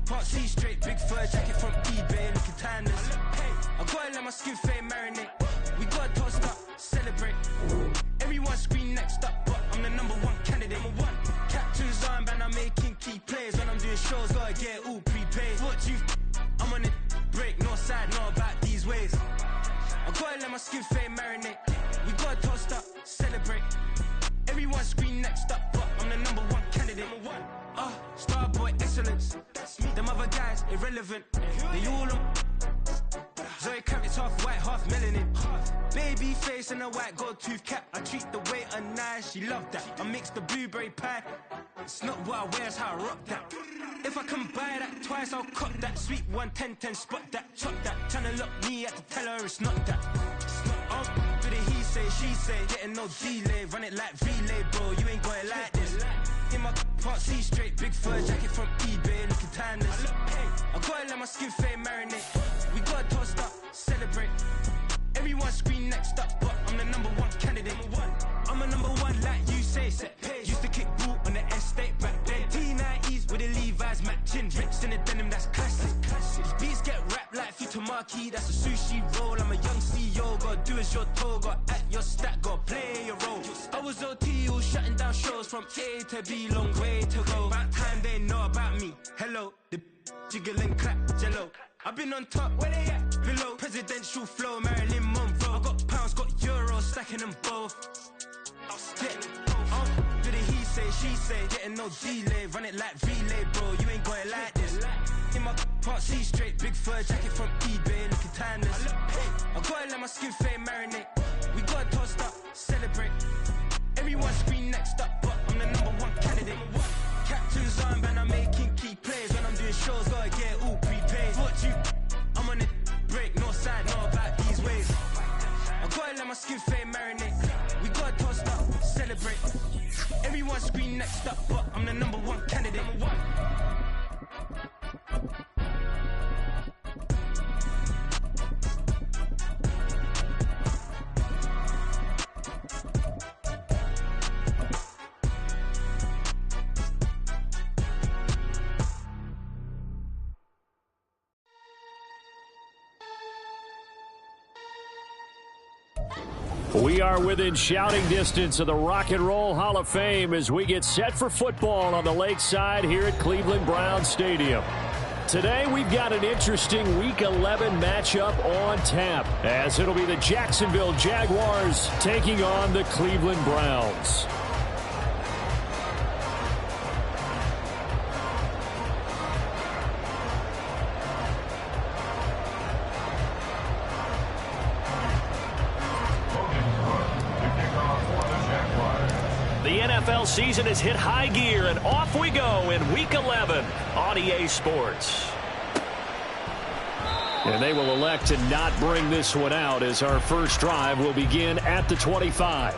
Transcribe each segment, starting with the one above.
can't see straight, big fur jacket from eBay, looking timeless. I gotta let my skin fade marinate. We gotta toast up, celebrate. Everyone scream next up, but I'm the #1 candidate. Captain's armband, I'm making key plays. When I'm doing shows, gotta get all prepaid. What you I'm on it, break, no side, no about these ways. I gotta let my skin fade marinate. We gotta toast up, celebrate. Everyone scream next up, but I'm the #1 candidate. Starboy excellence. Them other guys irrelevant. They all on. Zoe Kravitz half white, half melanin. Baby face and a white gold tooth cap. I treat the waiter nice, she love that. I mix the blueberry pie. It's not what I wear, it's how I rock that. If I can buy that twice, I'll cop that. Sweet 110, spot that, chop that. Tryna lock me, I have to tell her it's not that. Do the he say, she say, getting no delay. Run it like relay, bro, you ain't got it like this. In my can't see straight, big fur jacket from eBay, looking timeless. I gotta let my skin fade marinate. We gotta toast up, celebrate. Everyone scream next up, but I'm the #1 candidate. I'm a #1 like you say, set pace. Used to kick boot on the estate back then. T90s with the Levi's matching. Rips in the denim, that's classic. These beats get wrapped like Futamaki, that's a sushi roll. I'm a young CEO, gotta do as you're told. Gotta act your stat, gotta play your role. I was OT, all shutting down shows from A to B, long way to go. About time they know about me. Hello, the jiggle and clap, jello. I've been on top, where they at? Below, presidential flow, Marilyn Monroe. I got pounds, got euros, stacking them both. Do the he say, she say, getting no delay. Run it like relay, bro, you ain't got it like this. In my can't see straight, big fur jacket from eBay, looking timeless. I gotta let my skin fade marinate. We gotta toast up, celebrate. Everyone scream next up, but I'm the #1 candidate. Captain's armband, I'm making key plays. When I'm doing shows, gotta get all prepaid. What you I'm on it, break, no side, no about these ways. I gotta let my skin fade marinate. We gotta toast up, celebrate. Everyone scream next up, but I'm the #1 candidate. We are within shouting distance of the Rock and Roll Hall of Fame as we get set for football on the lakeside here at Cleveland Browns Stadium. Today we've got an interesting Week 11 matchup on tap as it'll be the Jacksonville Jaguars taking on the Cleveland Browns. The NFL season has hit high gear, and off we go in Week 11 on EA Sports. And they will elect to not bring this one out as our first drive will begin at the 25.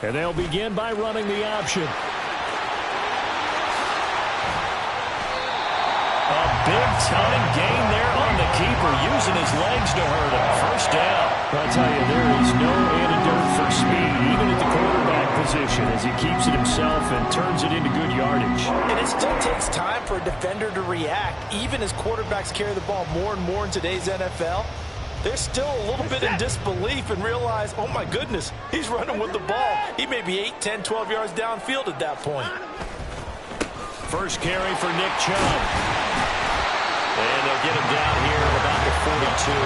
And they'll begin by running the option. A big-time gain there on the keeper, using his legs to hurt him. First down. I'll tell you, there is no antidote for speed, even at the quarterback position, as he keeps it himself and turns it into good yardage. And it still takes time for a defender to react, even as quarterbacks carry the ball more and more in today's NFL. They're still a little bit in disbelief and realize, oh my goodness, he's running with the ball. He may be 8, 10, 12 yards downfield at that point. First carry for Nick Chubb. And they'll get him down here at about the 42.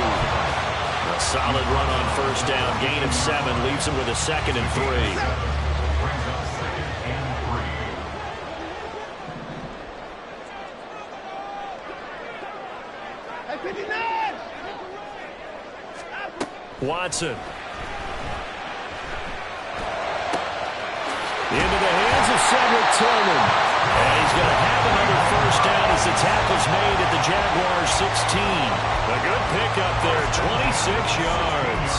A solid run on first down. Gain of 7 leaves him with a 2nd and 3. Watson. Into the hands of Cedric Tillman. And he's going to have another first down as the tackle's made at the Jaguars' 16. A good pickup there, 26 yards.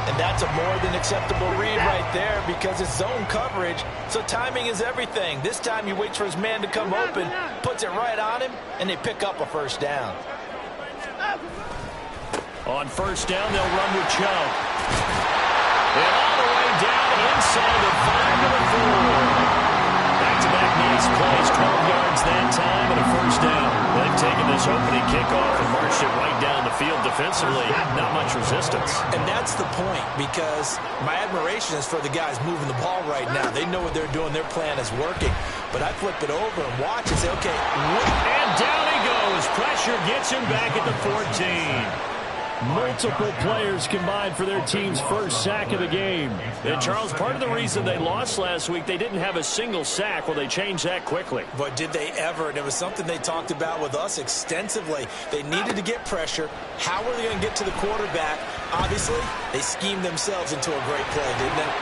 And that's a more than acceptable read right there because it's zone coverage, so timing is everything. This time he waits for his man to come open, puts it right on him, and they pick up a first down. On first down, they'll run with Chubb. And all the way down inside the 5 to the 4. Back-to-back nice plays, 12 yards that time, and a first down. They've taken this opening kickoff and marched it right down the field defensively. Not much resistance. And that's the point, because my admiration is for the guys moving the ball right now. They know what they're doing. Their plan is working. But I flip it over and watch and say, okay. And down he goes. Pressure gets him back at the 14. Multiple players combined for their team's first sack of the game. And, Charles, part of the reason they lost last week, they didn't have a single sack. Well, they changed that quickly. But did they ever? And it was something they talked about with us extensively. They needed to get pressure. How were they going to get to the quarterback? Obviously, they schemed themselves into a great play, didn't they?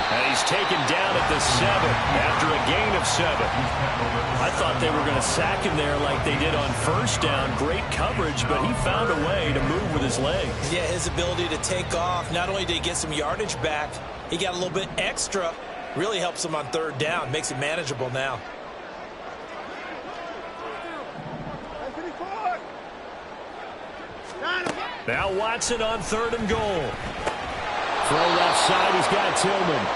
And he's taken down at the 7 after a gain of 7. I thought they were going to sack him there like they did on first down. Great coverage, but he found a way to move with his legs. Yeah, his ability to take off. Not only did he get some yardage back, he got a little bit extra. Really helps him on third down. Makes it manageable now. Now Watson on 3rd and goal. Throw left side, he's got Tillman.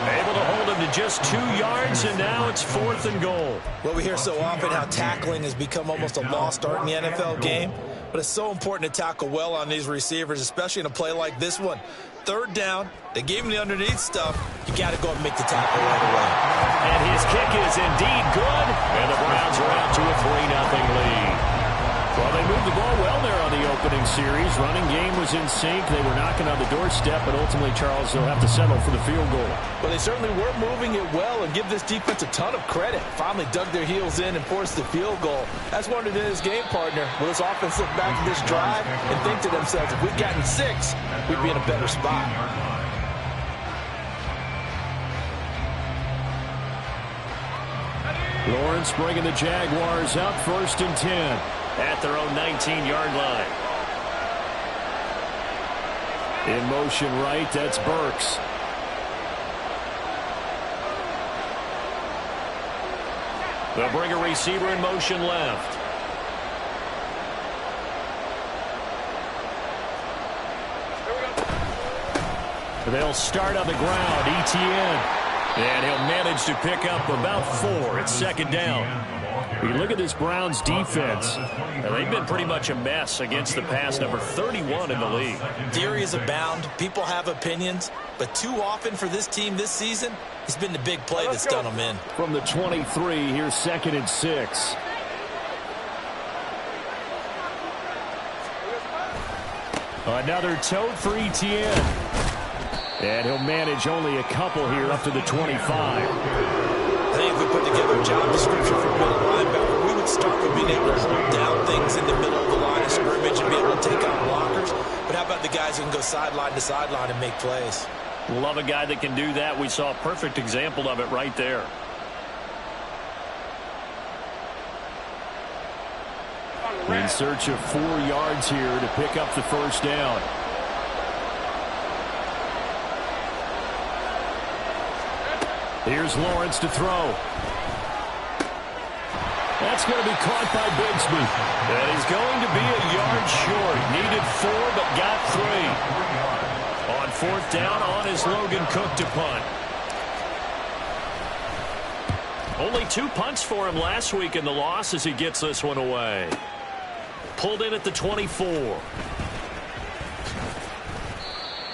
Able to hold him to just 2 yards, and now it's 4th and goal. Well, we hear so often how tackling has become almost a lost art in the NFL game, but it's so important to tackle well on these receivers, especially in a play like this one. 3rd down, they gave him the underneath stuff. You got to go and make the tackle right away. And his kick is indeed good, and the Browns are out to a 3-0 lead. Well, they moved the ball well there on the opening series. Running game was in sync. They were knocking on the doorstep, but ultimately, Charles, they'll have to settle for the field goal. Well, they certainly were moving it well, and give this defense a ton of credit. Finally dug their heels in and forced the field goal. That's one of his game partner. Will this offense look back at this drive and think to themselves, if we'd gotten 6, we'd be in a better spot. Lawrence bringing the Jaguars up 1st and 10. At their own 19-yard line. In motion right, that's Burks. They'll bring a receiver in motion left. They'll start on the ground, Etienne. And he'll manage to pick up about 4. It's 2nd down. You look at this Browns defense. They've been pretty much a mess against the pass, number 31 in the league. Theories abound. People have opinions. But too often for this team this season, it's been the big play that's done them in. From the 23, here's 2nd and 6. Another tote for Etienne. And he'll manage only a couple here up to the 25. I think if we put together a job description for middle linebacker, we would start with being able to hold down things in the middle of the line of scrimmage and be able to take out blockers. But how about the guys who can go sideline to sideline and make plays? Love a guy that can do that. We saw a perfect example of it right there. In search of 4 yards here to pick up the first down. Here's Lawrence to throw. That's going to be caught by Bigsby. And he's going to be a yard short. Needed 4, but got 3. On 4th down, on is Logan Cook to punt. Only 2 punts for him last week in the loss as he gets this one away. Pulled in at the 24.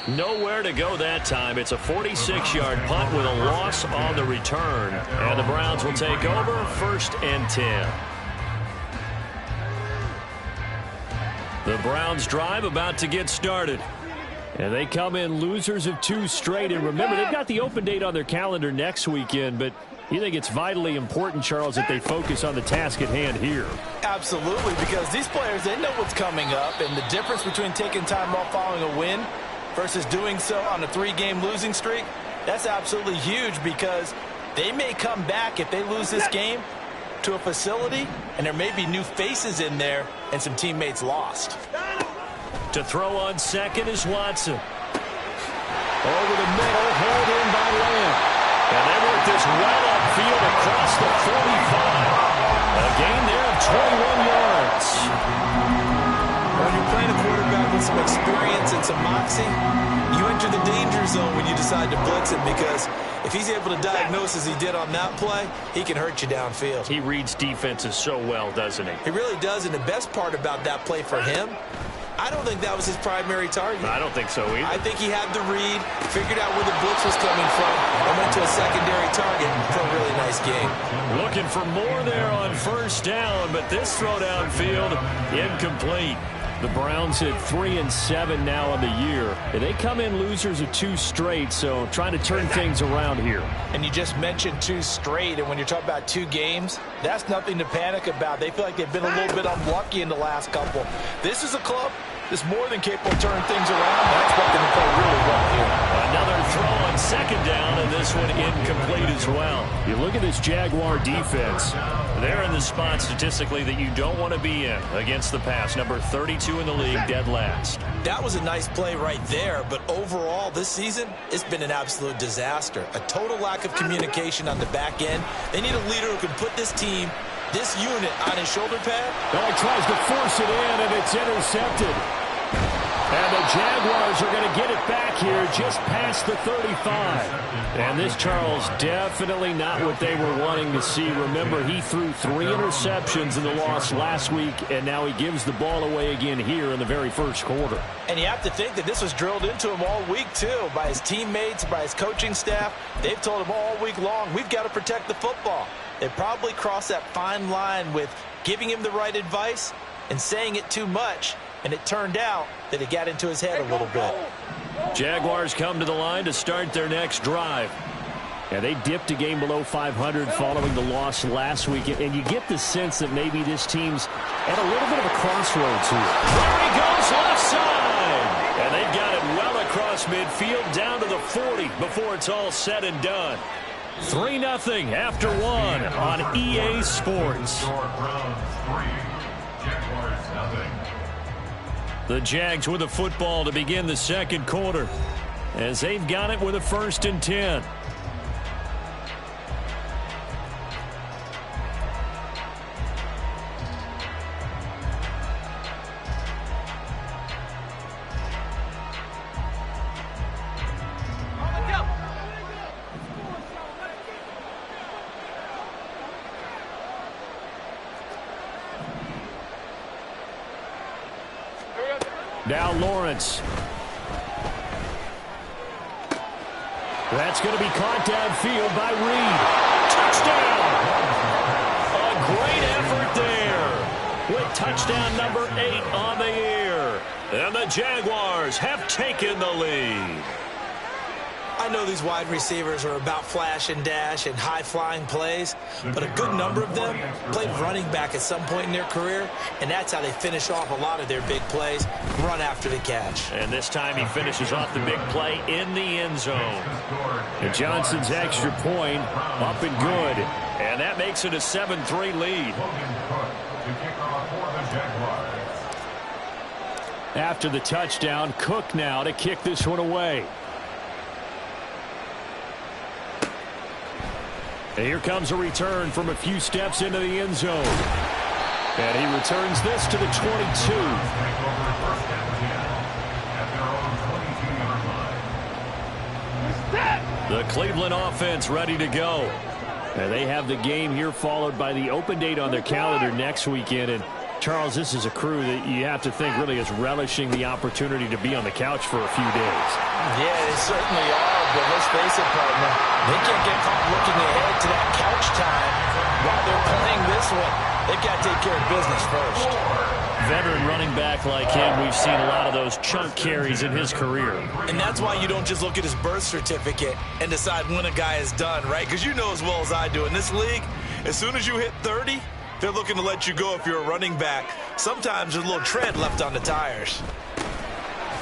Nowhere to go that time. It's a 46-yard punt with a loss on the return. And the Browns will take over 1st and 10. The Browns drive about to get started. And they come in losers of 2 straight. And remember, they've got the open date on their calendar next weekend. But you think it's vitally important, Charles, that they focus on the task at hand here? Absolutely, because these players, they know what's coming up. And the difference between taking time off following a win versus doing so on a 3-game losing streak, that's absolutely huge because They may come back if they lose this game to a facility, and there may be new faces in there and some teammates lost. To throw on second is Watson. Over the middle, hauled in by Lamb. And they work this well upfield across the 45. A gain there of 21 yards. When you're playing a quarterback with some experience and some moxie, you enter the danger zone when you decide to blitz him, because if he's able to diagnose as he did on that play, he can hurt you downfield. He reads defenses so well, doesn't he? He really does, and the best part about that play for him, I don't think that was his primary target. I don't think so either. I think he had the read, figured out where the blitz was coming from, and went to a secondary target for a really nice game. Looking for more there on first down, but this throw downfield incomplete. The Browns at 3-7 now on the year. They come in losers of 2 straight, so trying to turn things around here. And you just mentioned 2 straight, and when you're talking about 2 games, that's nothing to panic about. They feel like they've been a little bit unlucky in the last couple. This is a club that's more than capable of turning things around. That's what they play really well here. Another throw on second down, and this one incomplete as well. You look at this Jaguar defense. They're in the spot statistically that you don't want to be in against the pass. Number 32 in the league, dead last. That was a nice play right there, but overall this season, it's been an absolute disaster. A total lack of communication on the back end. They need a leader who can put this team, this unit, on his shoulder pad. Well, he tries to force it in, and it's intercepted. And the Jaguars are going to get it back here just past the 35. And this, Charles, definitely not what they were wanting to see. Remember, he threw 3 interceptions in the loss last week, and now he gives the ball away again here in the very first quarter. And you have to think that this was drilled into him all week, too, by his teammates, by his coaching staff. They've told him all week long, we've got to protect the football. They probably crossed that fine line with giving him the right advice and saying it too much. And it turned out that it got into his head a little bit. Jaguars come to the line to start their next drive. And they dipped a game below 500 following the loss last week. And you get the sense that maybe this team's at a little bit of a crossroads here. There he goes, left side. And they've got it well across midfield down to the 40 before it's all said and done. 3-0 after 1 on EA Sports. The Jags with the football to begin the second quarter, as they've got it with a 1st and 10. Now Lawrence. That's going to be caught downfield by Reed. Touchdown! A great effort there with touchdown number 8 on the year. And the Jaguars have taken the lead. I know these wide receivers are about flash and dash and high-flying plays, but a good number of them played running back at some point in their career, and that's how they finish off a lot of their big plays, run after the catch. And this time he finishes off the big play in the end zone. And Johnson's extra point up and good, and that makes it a 7-3 lead. After the touchdown, Cook now to kick this one away. And here comes a return from a few steps into the end zone. And he returns this to the 22. The Cleveland offense ready to go. And they have the game here followed by the open date on their calendar next weekend. And Charles, this is a crew that you have to think really is relishing the opportunity to be on the couch for a few days. Yeah, they certainly are, but let's face it, partner. They can't get caught looking ahead to that couch time while they're playing this one. They've got to take care of business first. Veteran running back like him, we've seen a lot of those chunk carries in his career. And that's why you don't just look at his birth certificate and decide when a guy is done, right? Because you know as well as I do, in this league, as soon as you hit 30, they're looking to let you go if you're a running back. Sometimes there's a little tread left on the tires.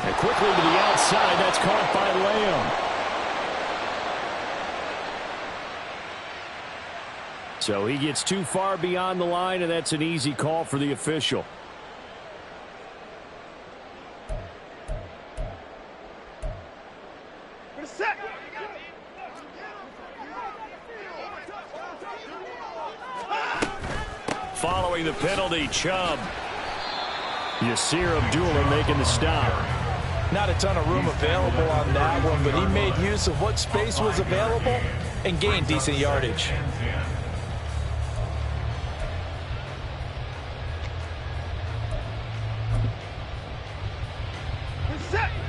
And quickly to the outside, that's caught by Lamb. So he gets too far beyond the line, and that's an easy call for the official. Following the penalty, Chubb. Yasir Abdullah making the stop. Not a ton of room available on that one, but he made use of what space was available and gained decent yardage.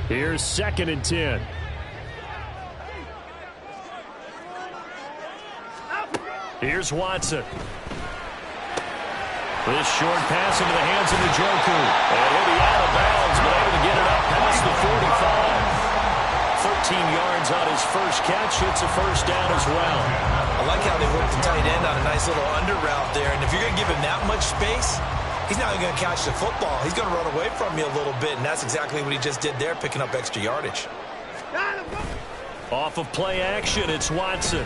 Here's 2nd and 10. Here's Watson. This short pass into the hands of Njoku. And he'll be out of bounds, but able to get it up past the 45. 13 yards on his first catch. It's a first down as well. I like how they worked the tight end on a nice little under route there. And if you're going to give him that much space, he's not going to catch the football. He's going to run away from you a little bit, and that's exactly what he just did there, picking up extra yardage. Off of play action, it's Watson.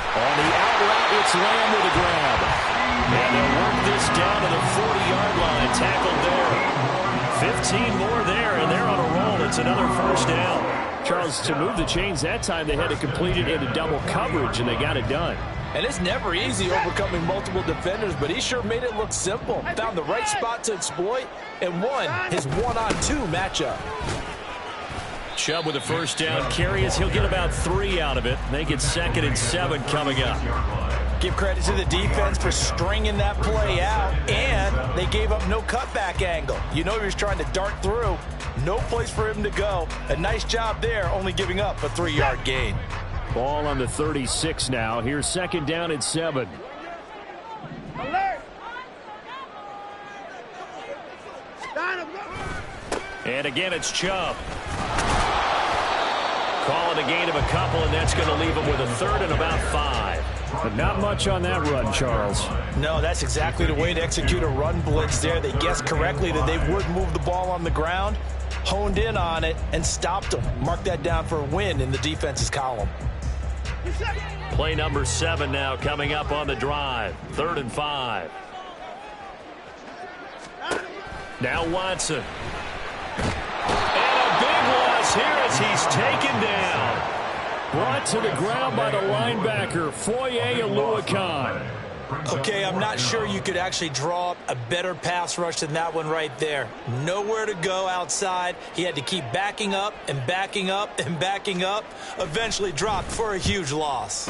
On the out route, it's Lamb with a grab. And they'll work this down to the 40-yard line. Tackled there. 15 more there, and they're on a roll. It's another first down. Charles, to move the chains that time, they had to complete it into double coverage, and they got it done. And it's never easy overcoming multiple defenders, but he sure made it look simple. Found the right spot to exploit and won his one-on-two matchup. Chubb with a first down carry as he'll get about 3 out of it. They get 2nd and 7 coming up. Give credit to the defense for stringing that play out, and they gave up no cutback angle. You know he was trying to dart through. No place for him to go. A nice job there, only giving up a 3-yard gain. Ball on the 36 now. Here's 2nd down and 7. And again, it's Chubb. Call it a gain of a couple, and that's going to leave him with a 3rd and about 5. But not much on that run, Charles. No, that's exactly the way to execute a run blitz there. They guessed correctly that they would move the ball on the ground, honed in on it, and stopped them. Mark that down for a win in the defense's column. Play number 7 now coming up on the drive. 3rd and 5. Now Watson. And a big loss here as he's taken down. Brought to the ground by the linebacker, Foye Oluwakan. Okay, I'm not sure you could actually draw up a better pass rush than that one right there. Nowhere to go outside. He had to keep backing up and backing up and backing up. Eventually dropped for a huge loss.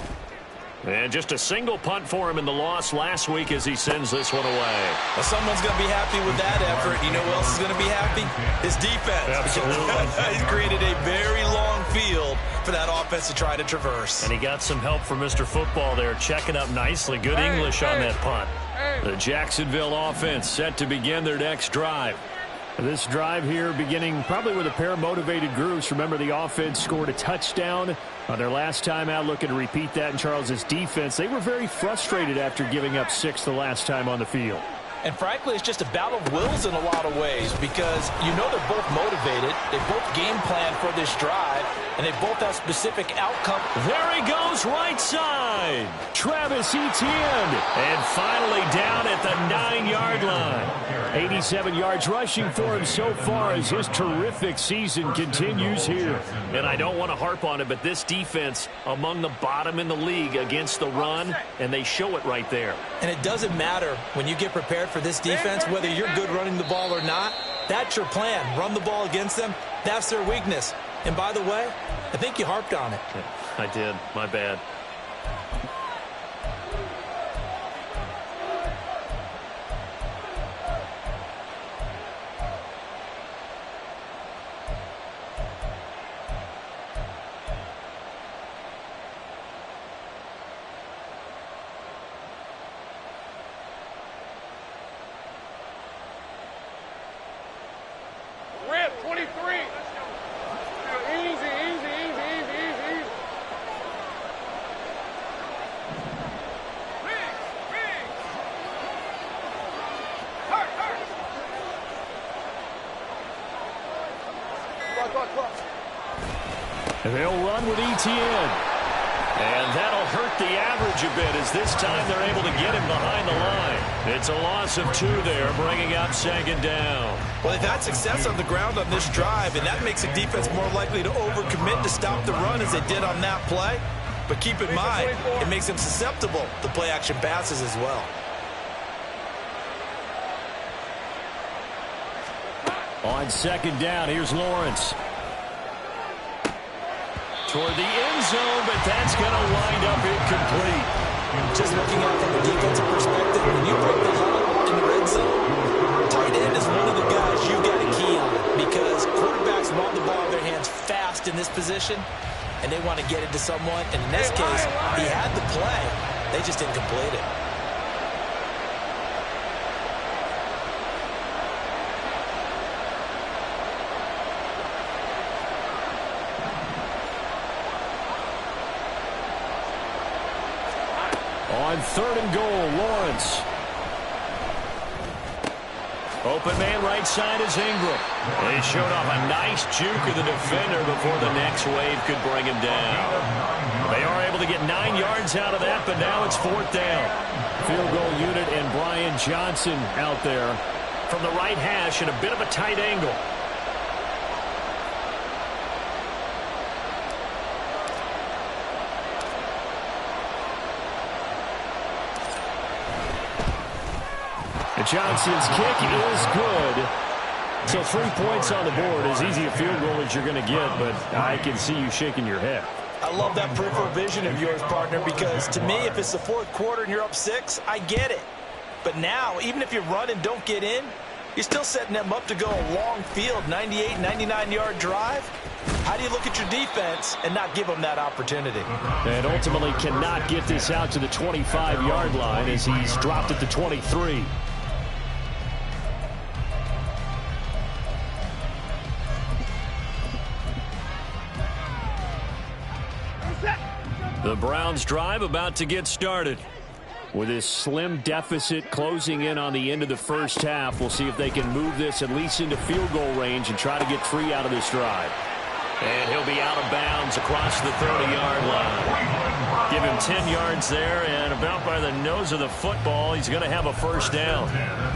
And just a single punt for him in the loss last week as he sends this one away. Well, someone's going to be happy with that effort. You know who else is going to be happy? His defense. Absolutely. He's created a very long field for that offense to try to traverse. And he got some help from Mr. Football there, checking up nicely. Good English on that punt. The Jacksonville offense set to begin their next drive. This drive here beginning probably with a pair of motivated groups. Remember, the offense scored a touchdown on their last time out, looking to repeat that in Charles's defense. They were very frustrated after giving up 6 the last time on the field. And frankly, it's just a battle of wills in a lot of ways because you know they're both motivated. They both game plan for this drive, and they both have specific outcome. There he goes, right side. Travis Etienne. And finally down at the 9-yard line. 87 yards rushing for him so far as his terrific season continues here. And I don't want to harp on it, but this defense among the bottom in the league against the run, and they show it right there. And it doesn't matter when you get prepared for this defense, whether you're good running the ball or not. That's your plan. Run the ball against them. That's their weakness. And by the way, I think you harped on it. I did. My bad. Rip, 23. Easy, easy, easy, easy, easy. Hurt, hurt. And they'll run with Etienne. And the average a bit, as this time they're able to get him behind the line. It's a loss of 2 there, bringing up second down. Well, they've had success on the ground on this drive, and that makes the defense more likely to overcommit to stop the run as they did on that play. But keep in mind, it makes them susceptible to play-action passes as well. On second down, here's Lawrence. Toward the end zone, but that's going to wind up incomplete. Just looking at it from a defensive perspective, when you break the huddle in the red zone, tight end is one of the guys you've got to key on, because quarterbacks want the ball in their hands fast in this position, and they want to get it to someone. And in this case, he had the play. They just didn't complete it. On third and goal, Lawrence. Open man right side is Ingram. They showed off a nice juke of the defender before the next wave could bring him down. They are able to get 9 yards out of that, but now it's fourth down. Field goal unit and Brian Johnson out there from the right hash in a bit of a tight angle. Johnson's kick is good. So 3 points on the board. As easy a field goal as you're going to get, but I can see you shaking your head. I love that peripheral vision of yours, partner, because to me, if it's the fourth quarter and you're up 6, I get it. But now, even if you run and don't get in, you're still setting them up to go a long field, 98, 99-yard drive. How do you look at your defense and not give them that opportunity? And ultimately cannot get this out to the 25-yard line as he's dropped at the 23. The Browns drive about to get started. With this slim deficit closing in on the end of the first half, we'll see if they can move this at least into field goal range and try to get 3 out of this drive. And he'll be out of bounds across the 30-yard line. Give him 10 yards there, and about by the nose of the football, he's going to have a first down.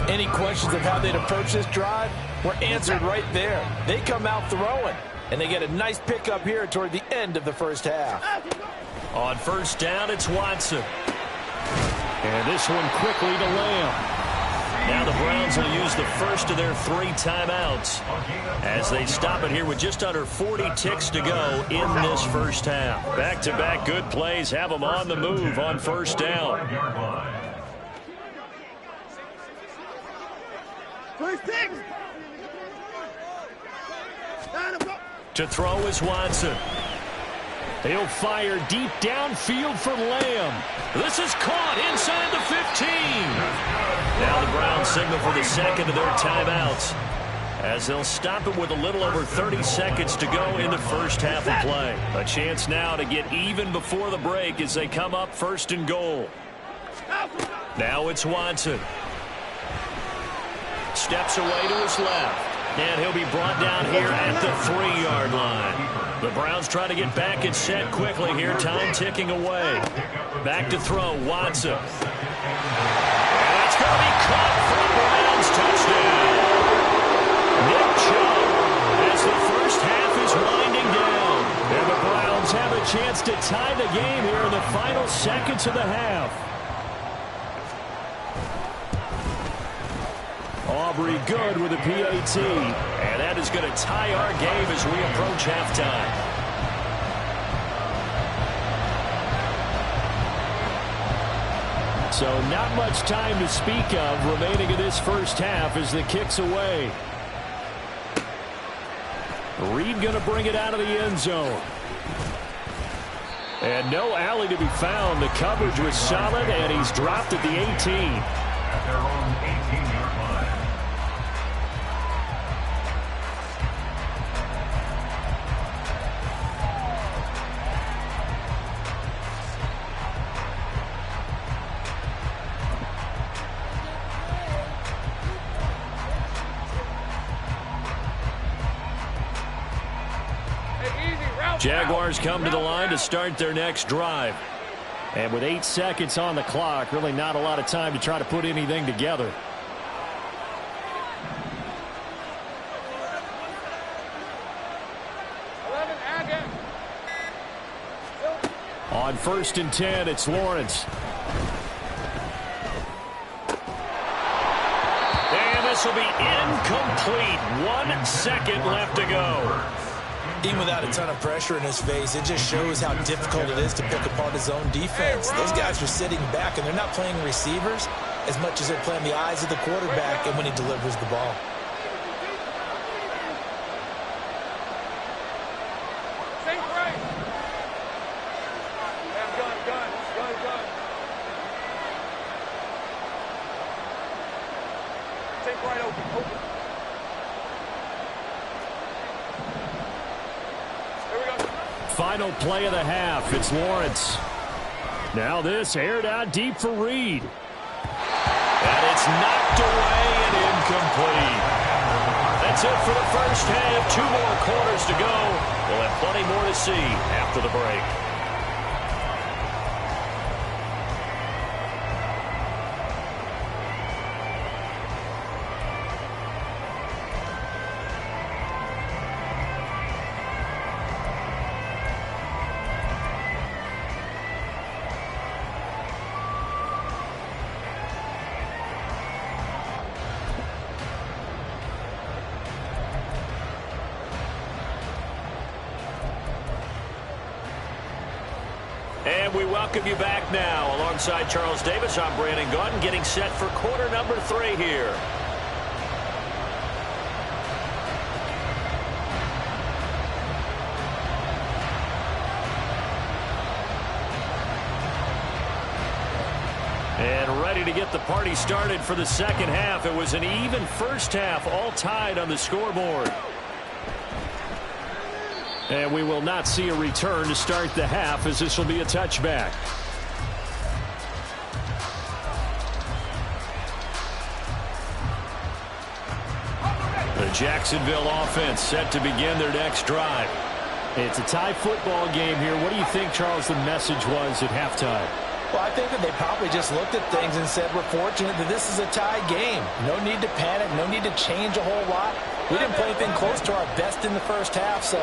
Any questions of how they'd approach this drive were answered right there. They come out throwing, and they get a nice pickup here toward the end of the first half. On first down, it's Watson. And this one quickly to Lamb. Now the Browns will use the first of their 3 timeouts as they stop it here with just under 40 ticks to go in this first half. Back-to-back good plays have them on the move on first down. To throw is Watson. He'll fire deep downfield for Lamb. This is caught inside the 15. Now the Browns signal for the second of their timeouts as they'll stop it with a little over 30 seconds to go in the first half of play. A chance now to get even before the break as they come up first and goal. Now it's Watson. Steps away to his left. And he'll be brought down here at the 3-yard line. The Browns try to get back and set quickly here. Time ticking away. Back to throw, Watson. And that's going to be caught for the Browns touchdown. Nick Chubb as the first half is winding down. And the Browns have a chance to tie the game here in the final seconds of the half. Aubrey good with a PAT. And that is going to tie our game as we approach halftime. So not much time to speak of remaining in this first half as the kick's away. Reed going to bring it out of the end zone. And no alley to be found. The coverage was solid, and he's dropped at the 18. At their own 18-yard line. Jaguars come to the line to start their next drive. And with 8 seconds on the clock, really not a lot of time to try to put anything together. On 1st and 10, it's Lawrence. And this will be incomplete. 1 second left to go. Even without a ton of pressure in his face, it just shows how difficult it is to pick apart his own defense. Those guys are sitting back, and they're not playing receivers as much as they're playing the eyes of the quarterback and when he delivers the ball. Final play of the half. It's Lawrence. Now this aired out deep for Reed. And it's knocked away and incomplete. That's it for the first half. 2 more quarters to go. We'll have plenty more to see after the break. And we welcome you back now. Alongside Charles Davis, I'm Brandon Gaudin, getting set for quarter number 3 here. And ready to get the party started for the second half. It was an even first half, all tied on the scoreboard. And we will not see a return to start the half, as this will be a touchback. The Jacksonville offense set to begin their next drive. It's a tie football game here. What do you think, Charles, the message was at halftime? Well, I think that they probably just looked at things and said, we're fortunate that this is a tie game. No need to panic, no need to change a whole lot. We didn't play anything close to our best in the first half, so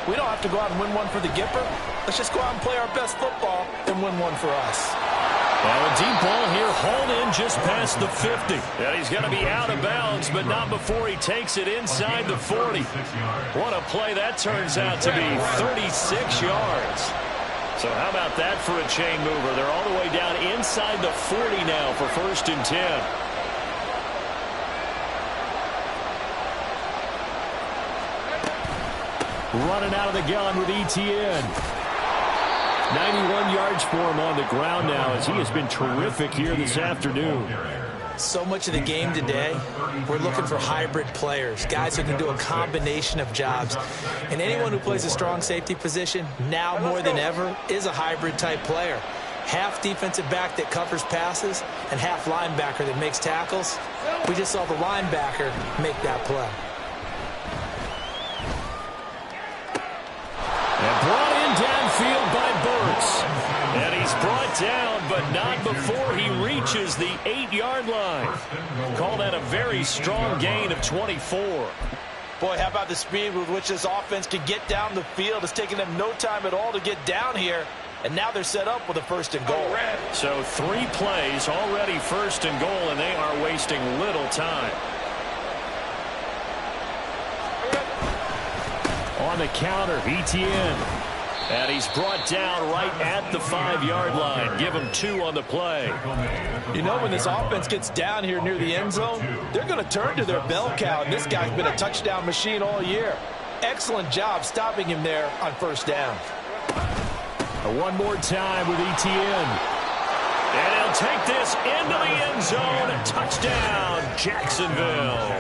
we don't have to go out and win one for the Gipper. Let's just go out and play our best football and win one for us. Well, a deep ball here, hauled in just past the 50. And he's going to be out of bounds, but not before he takes it inside the 40. What a play that turns out to be, 36 yards. So how about that for a chain mover? They're all the way down inside the 40 now for 1st and 10. Running out of the gun with Etienne. 91 yards for him on the ground now, as he has been terrific here this afternoon. So much of the game today, we're looking for hybrid players, guys who can do a combination of jobs. And anyone who plays a strong safety position, now more than ever, is a hybrid type player. Half defensive back that covers passes and half linebacker that makes tackles. We just saw the linebacker make that play. And brought in downfield by Burks. And he's brought down, but not before he reaches the 8-yard line. Call that a very strong gain of 24. Boy, how about the speed with which this offense can get down the field? It's taken them no time at all to get down here. And now they're set up with a 1st and goal. So 3 plays already 1st and goal, and they are wasting little time. On the counter, Etienne. And he's brought down right at the 5-yard line. Give him 2 on the play. You know, when this offense gets down here near the end zone, they're going to turn to their bell cow. And this guy's been a touchdown machine all year. Excellent job stopping him there on 1st down. One more time with Etienne. And he'll take this into the end zone. Touchdown, Jacksonville.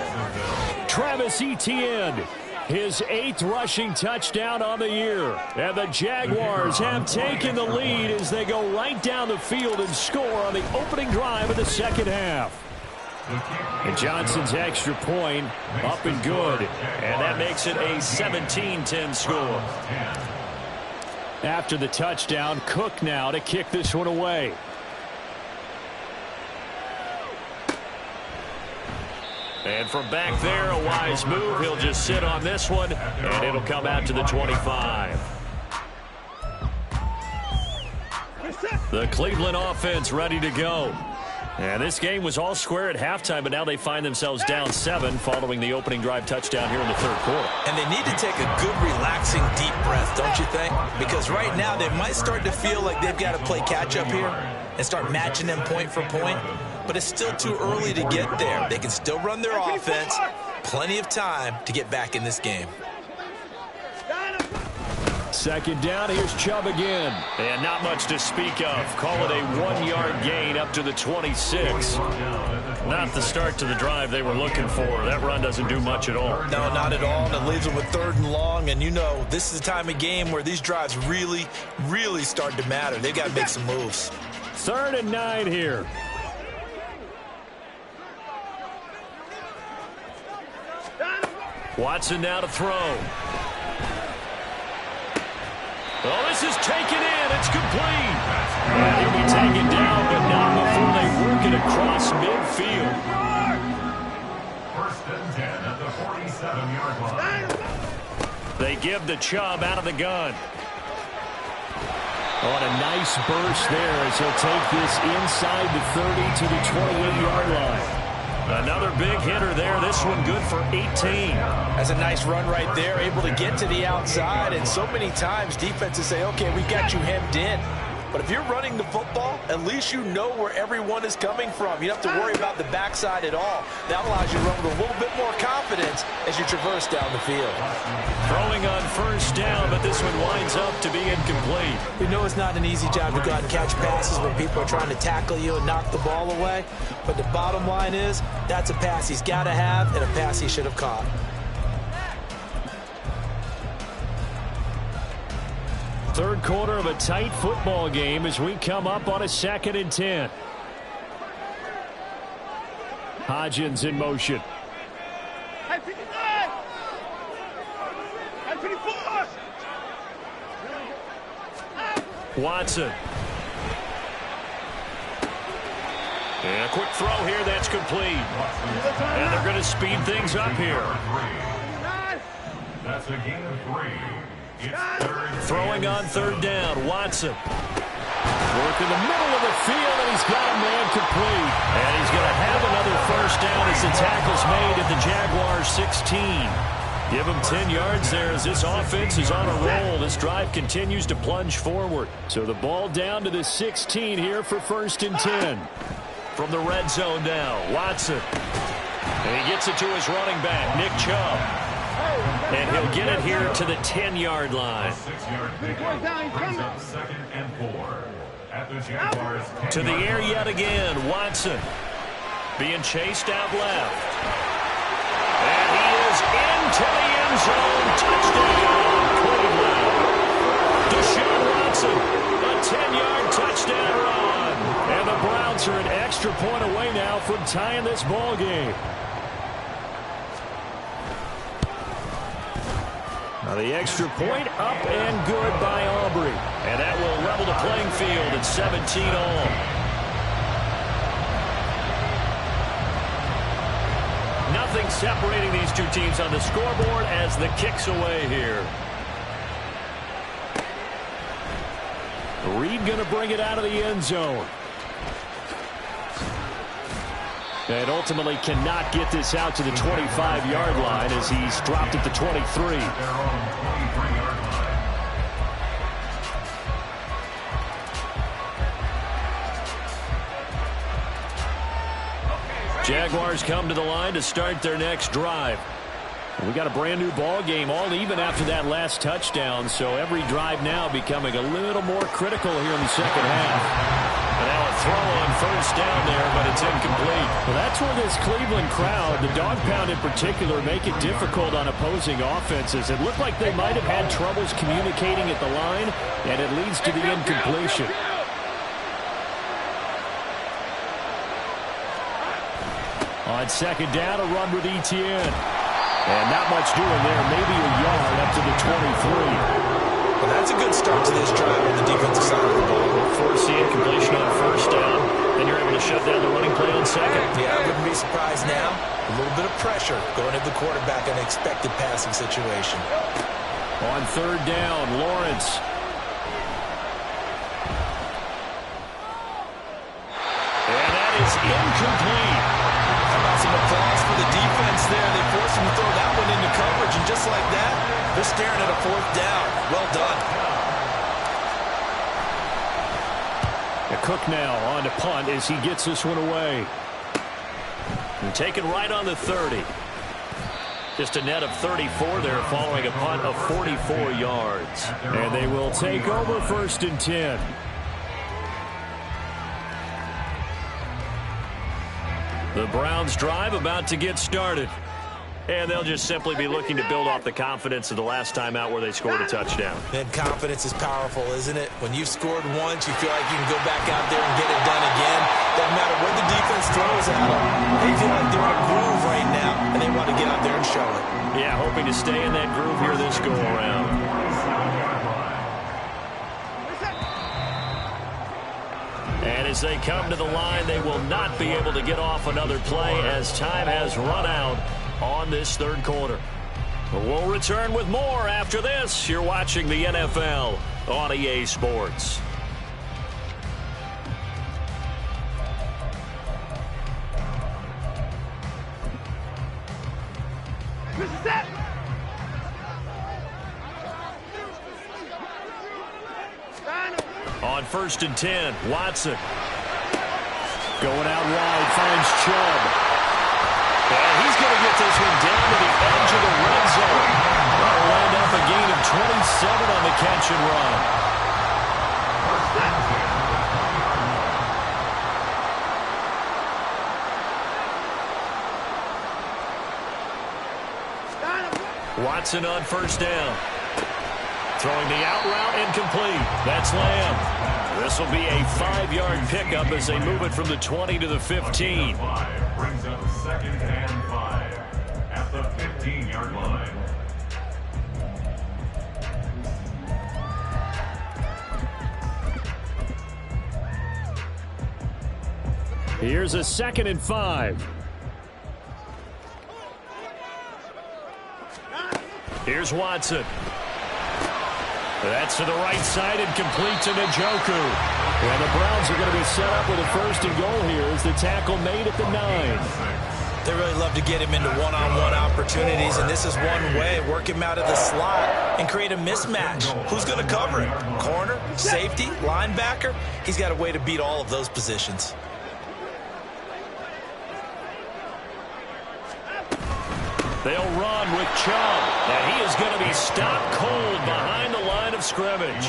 Travis Etienne. His 8th rushing touchdown on the year. And the Jaguars have taken the lead as they go right down the field and score on the opening drive of the second half. And Johnson's extra point up and good. And that makes it a 17-10 score. After the touchdown, Cook now to kick this one away. And from back there, a wise move. He'll just sit on this one, and it'll come out to the 25. The Cleveland offense ready to go. And this game was all square at halftime, but now they find themselves down 7 following the opening drive touchdown here in the third quarter. And they need to take a good, relaxing, deep breath, don't you think? Because right now they might start to feel like they've got to play catch-up here and start matching them point for point. But it's still too early to get there. They can still run their offense. Plenty of time to get back in this game. Second down, here's Chubb again. And not much to speak of. Call it a 1-yard gain up to the 26. Not the start to the drive they were looking for. That run doesn't do much at all. No, not at all. And it leaves them with 3rd and long. And you know, this is the time of game where these drives really, really start to matter. They've got to make some moves. 3rd and 9 here. Watson now to throw. Oh, this is taken in. It's complete. And he'll be taken down, but not before they work it across midfield. 1st and 10 at the 47-yard line. They give the Chubb out of the gun. On a nice burst there as he'll take this inside the 30 to the 28-yard line. Another big hitter there. This one good for 18. That's a nice run right there, able to get to the outside. And so many times defenses say, okay, we've got you hemmed in. But if you're running the football, at least you know where everyone is coming from. You don't have to worry about the backside at all. That allows you to run with a little bit more confidence as you traverse down the field. Throwing on 1st down, but this one winds up to be incomplete. We know it's not an easy job to go out and catch passes when people are trying to tackle you and knock the ball away. But the bottom line is, that's a pass he's got to have and a pass he should have caught. Third quarter of a tight football game as we come up on a 2nd and 10. Hodgins in motion. Watson. And a quick throw here, that's complete. And they're going to speed things up here. That's a gain of 3. Throwing on 3rd down, Watson. Work in the middle of the field, and he's got a man complete. And he's going to have another 1st down as the tackle's made at the Jaguars 16. Give him 10 yards there as this offense is on a roll. This drive continues to plunge forward. So the ball down to the 16 here for 1st and 10. From the red zone now, Watson. And he gets it to his running back, Nick Chubb. And he'll get it here to the 10-yard line. 6-yard pickup brings up 2nd and 4 at the Jaguars. To the air yet again, Watson. Being chased out left. And he is into the end zone. Touchdown, Cleveland. Deshaun Watson, a 10-yard touchdown run. And the Browns are an extra point away now from tying this ball game. Now the extra point up and good by Aubrey. And that will level the playing field at 17 all. Nothing separating these two teams on the scoreboard as the kick's away here. Reed going to bring it out of the end zone. And ultimately cannot get this out to the 25-yard line as he's dropped at the 23. Their own 23-yard line. Jaguars come to the line to start their next drive. We got a brand new ball game, all even after that last touchdown, so every drive now becoming a little more critical here in the second half. And now a throw on 1st down there, but it's incomplete. Well, that's where this Cleveland crowd, the dog pound in particular, make it difficult on opposing offenses. It looked like they might have had troubles communicating at the line, and it leads to the incompletion. On 2nd down, a run with Etienne. And not much doing there, maybe a yard up to the 23. Well, that's It's a good start to this drive on the defensive side of the ball. Force the incompletion on first down, then you're able to shut down the running play on second. Yeah, I wouldn't be surprised now. A little bit of pressure going to the quarterback in an expected passing situation. On third down, Lawrence. And that is incomplete. How about some applause for the defense there? They forced him to throw that one into coverage, and just like that, they're staring at a fourth down. Well done. Cook now on to punt as he gets this one away. And taken right on the 30. Just a net of 34 there following a punt of 44 yards. And they will take over first and 10. The Browns drive about to get started. And they'll just simply be looking to build off the confidence of the last time out where they scored a touchdown. And confidence is powerful, isn't it? When you've scored once, you feel like you can go back out there and get it done again. Doesn't matter what the defense throws at them. They feel like they're in a groove right now, and they want to get out there and show it. Yeah, hoping to stay in that groove here this go-around. And as they come to the line, they will not be able to get off another play as time has run out on this third quarter. We'll return with more after this. You're watching the NFL on EA Sports. On first and 10, Watson. Going out wide, finds Chubb. And he's going to get this one down to the edge of the red zone. That'll land up a gain of 27 on the catch and run. Watson on first down. Throwing the out route incomplete. That's Lamb. This will be a 5-yard pickup as they move it from the 20 to the 15. Brings up second and 5 at the 15-yard line. Here's a 2nd and 5. Here's Watson. That's to the right side and complete to Njoku. And the Browns are going to be set up with a first and goal here as the tackle made at the 9. They really love to get him into one-on-one opportunities, and this is one way. Work him out of the slot and create a mismatch. Who's going to cover him? Corner, safety, linebacker? He's got a way to beat all of those positions. They'll run with Chubb, and he is going to be stopped cold behind the line of scrimmage.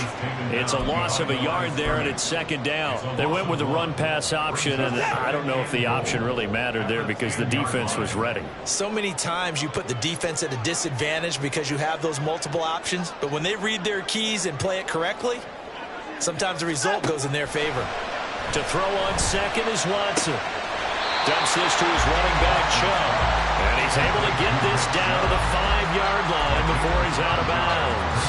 It's a loss of a yard there, and it's second down. They went with the run-pass option, and I don't know if the option really mattered there because the defense was ready. So many times you put the defense at a disadvantage because you have those multiple options, but when they read their keys and play it correctly, sometimes the result goes in their favor. To throw on second is Watson. Dumps this to his running back, Chubb. And he's able to get this down to the 5-yard line before he's out of bounds.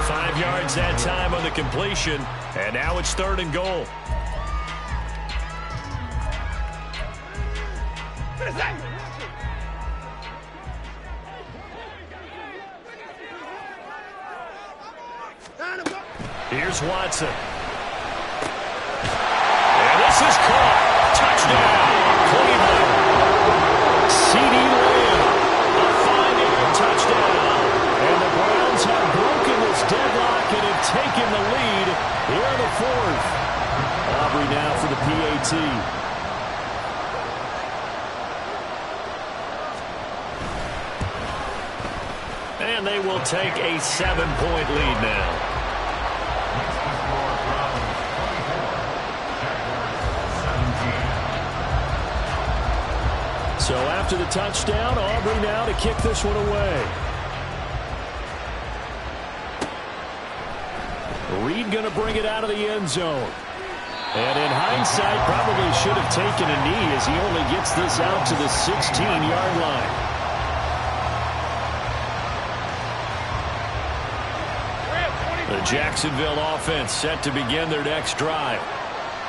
5 yards that time on the completion, and now it's 3rd and goal. Here's Watson. And this is caught. Touchdown, Cleveland. C.D. Lamb, a 5-yard touchdown. And the Browns have broken this deadlock and have taken the lead here in the 4th. Aubrey now for the PAT. And they will take a 7-point lead now. So after the touchdown, Aubrey now to kick this one away. Reed going to bring it out of the end zone. And in hindsight, probably should have taken a knee as he only gets this out to the 16-yard line. The Jacksonville offense set to begin their next drive.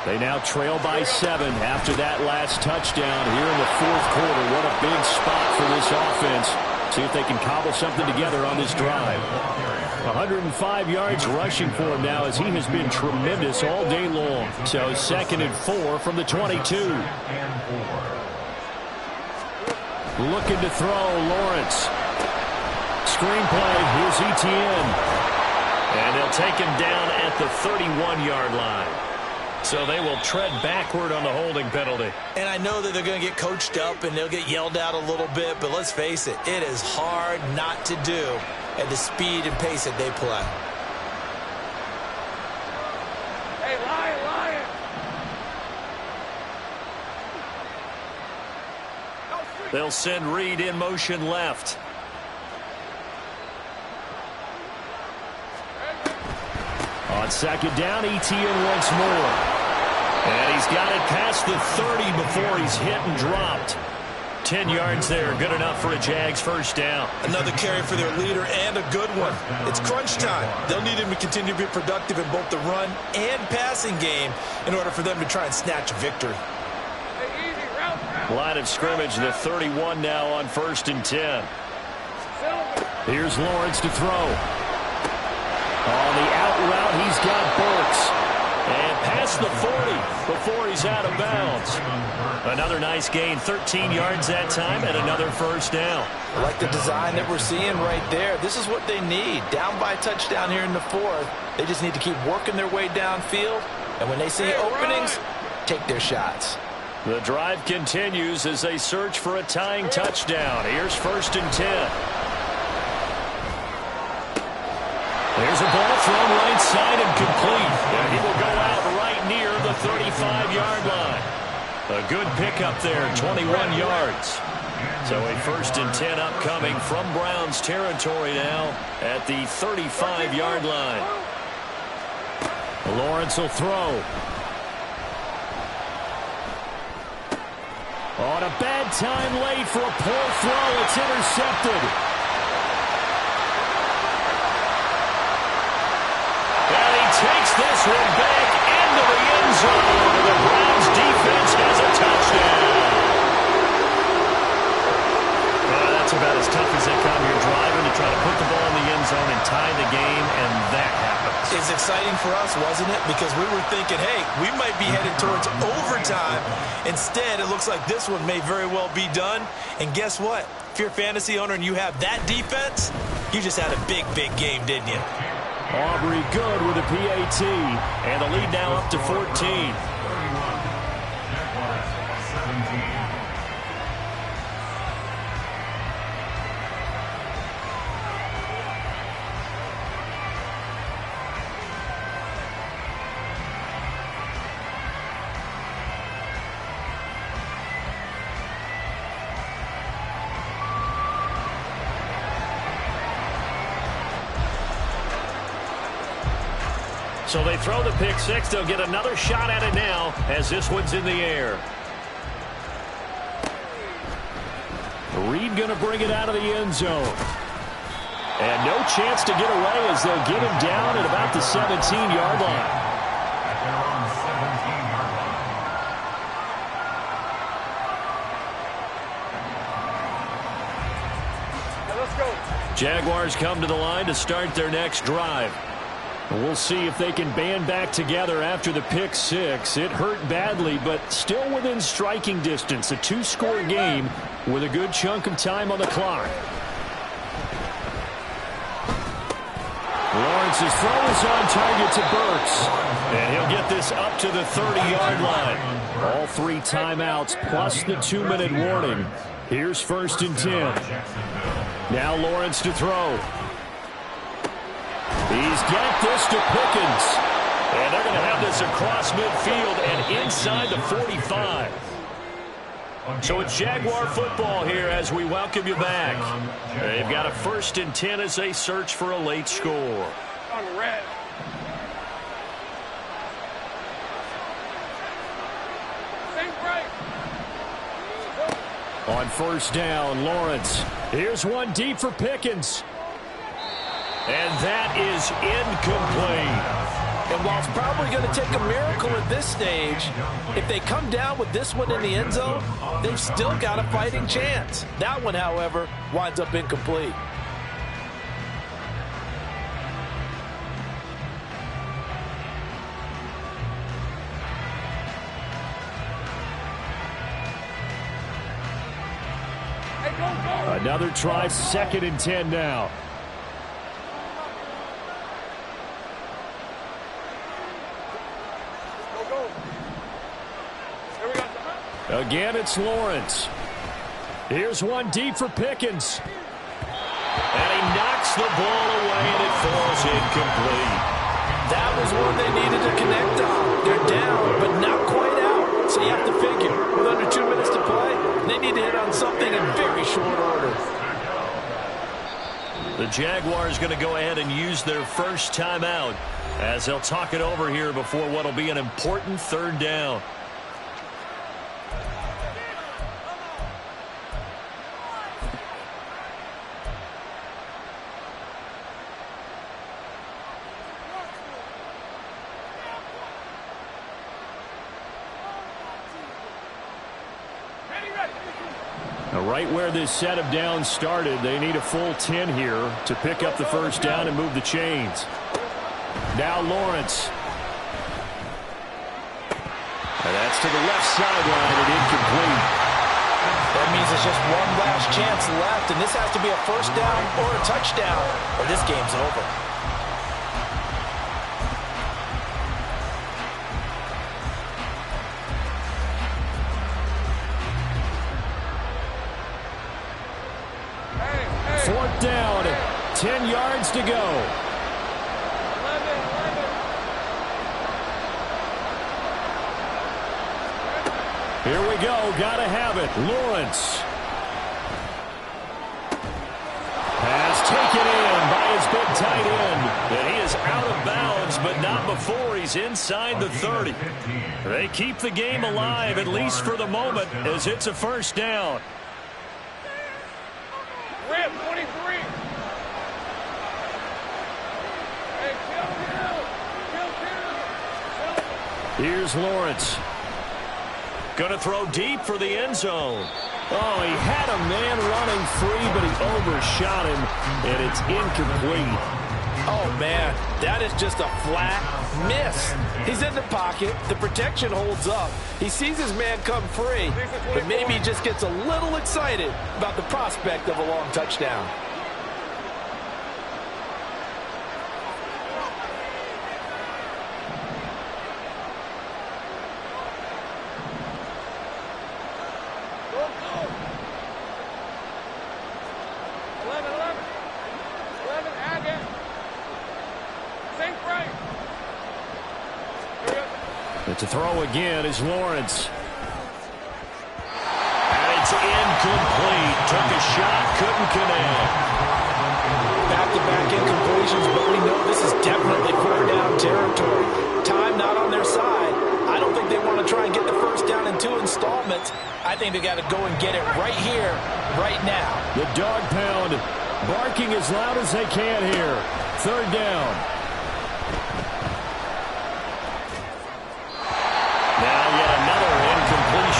They now trail by 7 after that last touchdown here in the fourth quarter. What a big spot for this offense. See if they can cobble something together on this drive. 105 yards rushing for him now as he has been tremendous all day long. So 2nd and 4 from the 22. Looking to throw, Lawrence. Screenplay, here's Etienne. And they'll take him down at the 31-yard line. So they will tread backward on the holding penalty. And I know that they're going to get coached up and they'll get yelled out a little bit, but let's face it, it is hard not to do at the speed and pace that they play. Hey, Lion! They'll send Reed in motion left. On 2nd down, Etienne once more. And he's got it past the 30 before he's hit and dropped. 10 yards there, good enough for a Jags first down. Another carry for their leader and a good one. It's crunch time. They'll need him to continue to be productive in both the run and passing game in order for them to try and snatch a victory. Hey, easy, route. Line of scrimmage, the 31 now on 1st and 10. Here's Lawrence to throw. On the out route, he's got Burks. And past the 40 before he's out of bounds. Another nice gain, 13 yards that time, and another first down. I like the design that we're seeing right there. This is what they need. Down by a touchdown here in the 4th. They just need to keep working their way downfield. And when they see openings, take their shots. The drive continues as they search for a tying touchdown. Here's 1st and 10. There's a ball thrown right side and complete. And he will go out right near the 35-yard line. A good pickup there, 21 yards. So a 1st and 10 upcoming from Browns territory now at the 35-yard line. Lawrence will throw. On a bad time late for a poor throw. It's intercepted. Takes this one back into the end zone. The Browns defense has a touchdown. That's about as tough as they come. You're driving to try to put the ball in the end zone and tie the game, and that happens. It's exciting for us, wasn't it? Because we were thinking, hey, we might be headed towards overtime. Instead, it looks like this one may very well be done. And guess what? If you're a fantasy owner and you have that defense, you just had a big, big game, didn't you? Aubrey good with a PAT, and the lead now up to 14. So they throw the pick six. They'll get another shot at it now as this one's in the air. Reed going to bring it out of the end zone. And no chance to get away as they'll get him down at about the 17-yard line. Let's go. Jaguars come to the line to start their next drive. We'll see if they can band back together after the pick six. It hurt badly, but still within striking distance. A two-score game with a good chunk of time on the clock. Lawrence's throw is on target to Burks. And he'll get this up to the 30-yard line. All three timeouts plus the 2-minute warning. Here's 1st and 10. Now Lawrence to throw. He's got this to Pickens. And they're going to have this across midfield and inside the 45. So it's Jaguar football here as we welcome you back. They've got a 1st and 10 as they search for a late score. On the red. Think right. On 1st down, Lawrence. Here's one deep for Pickens. And that is incomplete. And while it's probably going to take a miracle at this stage, if they come down with this one in the end zone, they've still got a fighting chance. That one, however, winds up incomplete. Another try, 2nd and 10 now. Again, it's Lawrence. Here's one deep for Pickens. And he knocks the ball away, and it falls incomplete. That was one they needed to connect on. They're down, but not quite out. So you have to figure, with under 2 minutes to play, they need to hit on something in very short order. The Jaguars going to go ahead and use their first timeout as they'll talk it over here before what will be an important 3rd down. Right where this set of downs started, they need a full 10 here to pick up the first down and move the chains. Now Lawrence. And that's to the left sideline and incomplete. That means there's just one last chance left, and this has to be a first down or a touchdown, or this game's over. Fourth down, 10 yards to go. Here we go, gotta have it. Lawrence. Pass taken in by his big tight end. And he is out of bounds, but not before he's inside the 30. They keep the game alive, at least for the moment, as it's a first down. Rip, 23. Hey, kill. Here's Lawrence. Gonna throw deep for the end zone. Oh, he had a man running free, but he overshot him, and it's incomplete. Oh, man, that is just a flat miss. He's in the pocket. The protection holds up. He sees his man come free, but maybe he just gets a little excited about the prospect of a long touchdown. To throw again is Lawrence. And it's incomplete. Took a shot, couldn't connect. Back-to-back incompletions, but we know this is definitely 4th down territory. Time not on their side. I don't think they want to try and get the first down in 2 installments. I think they got to go and get it right here, right now. The dog pound barking as loud as they can here. 3rd down.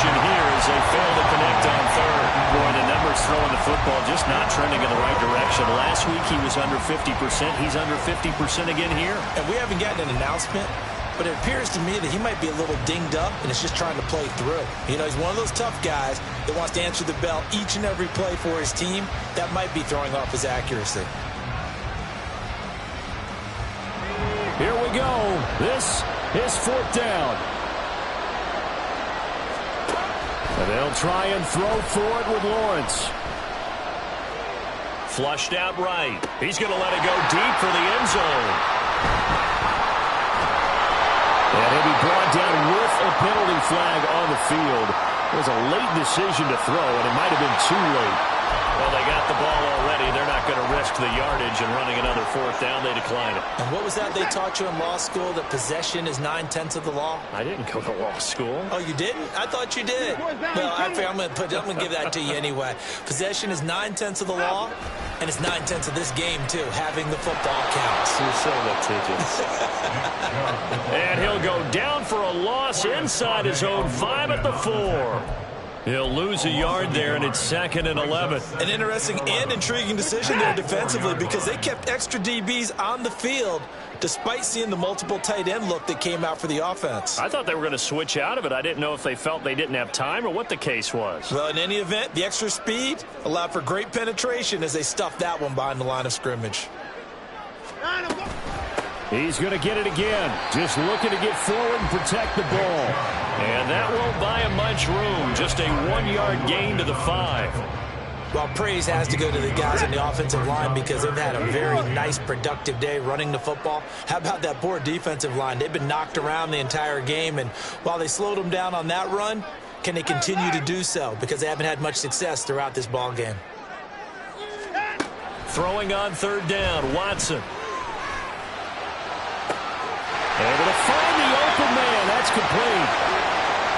Here as they fail to connect on 3rd. Boy, the numbers throwing the football just not trending in the right direction. Last week he was under 50%. He's under 50% again here. And we haven't gotten an announcement, but it appears to me that he might be a little dinged up and is just trying to play through. You know, he's one of those tough guys that wants to answer the bell each and every play for his team. That might be throwing off his accuracy. Here we go. This is 4th down. And they'll try and throw for it with Lawrence. Flushed out right. He's going to let it go deep for the end zone. And he'll be brought down with a penalty flag on the field. It was a late decision to throw, and it might have been too late. Well, they got the ball already. They're not going to risk the yardage and running another fourth down. They decline it. And what was that they taught you in law school, that possession is 9/10 of the law? I didn't go to law school. Oh, you didn't? I thought you did. Well, I'm going to give that to you anyway. Possession is 9/10 of the law, and it's 9/10 of this game, too. Having the football counts. You're so litigious. And he'll go down for a loss inside his own 5 at the 4. He'll lose a yard there, and it's 2nd and 11. An interesting and intriguing decision there defensively, because they kept extra DBs on the field despite seeing the multiple tight end look that came out for the offense. I thought they were going to switch out of it. I didn't know if they felt they didn't have time or what the case was. Well, in any event, the extra speed allowed for great penetration as they stuffed that one behind the line of scrimmage. He's going to get it again. Just looking to get forward and protect the ball. And that won't buy him much room. Just a 1-yard gain to the 5. Well, praise has to go to the guys in the offensive line because they've had a very nice, productive day running the football. How about that poor defensive line? They've been knocked around the entire game, and while they slowed them down on that run, can they continue to do so? Because they haven't had much success throughout this ball game. Throwing on 3rd down, Watson. Able to find the open man. That's complete.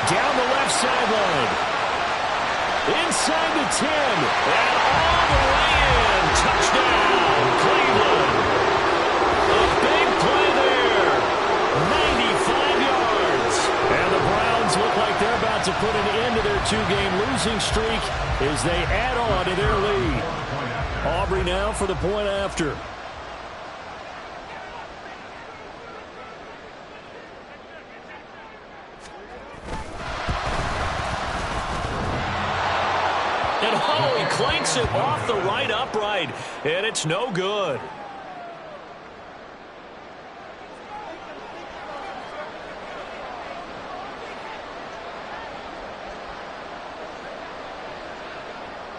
Down the left sideline. Inside the 10. And all the way in. Touchdown, Cleveland. A big play there. 95 yards. And the Browns look like they're about to put an end to their 2-game losing streak as they add on to their lead. Aubrey now for the point after. Oh, he clanks it off the right upright, and it's no good.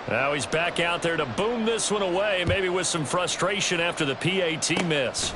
Now he's back out there to boom this one away, maybe with some frustration after the PAT miss.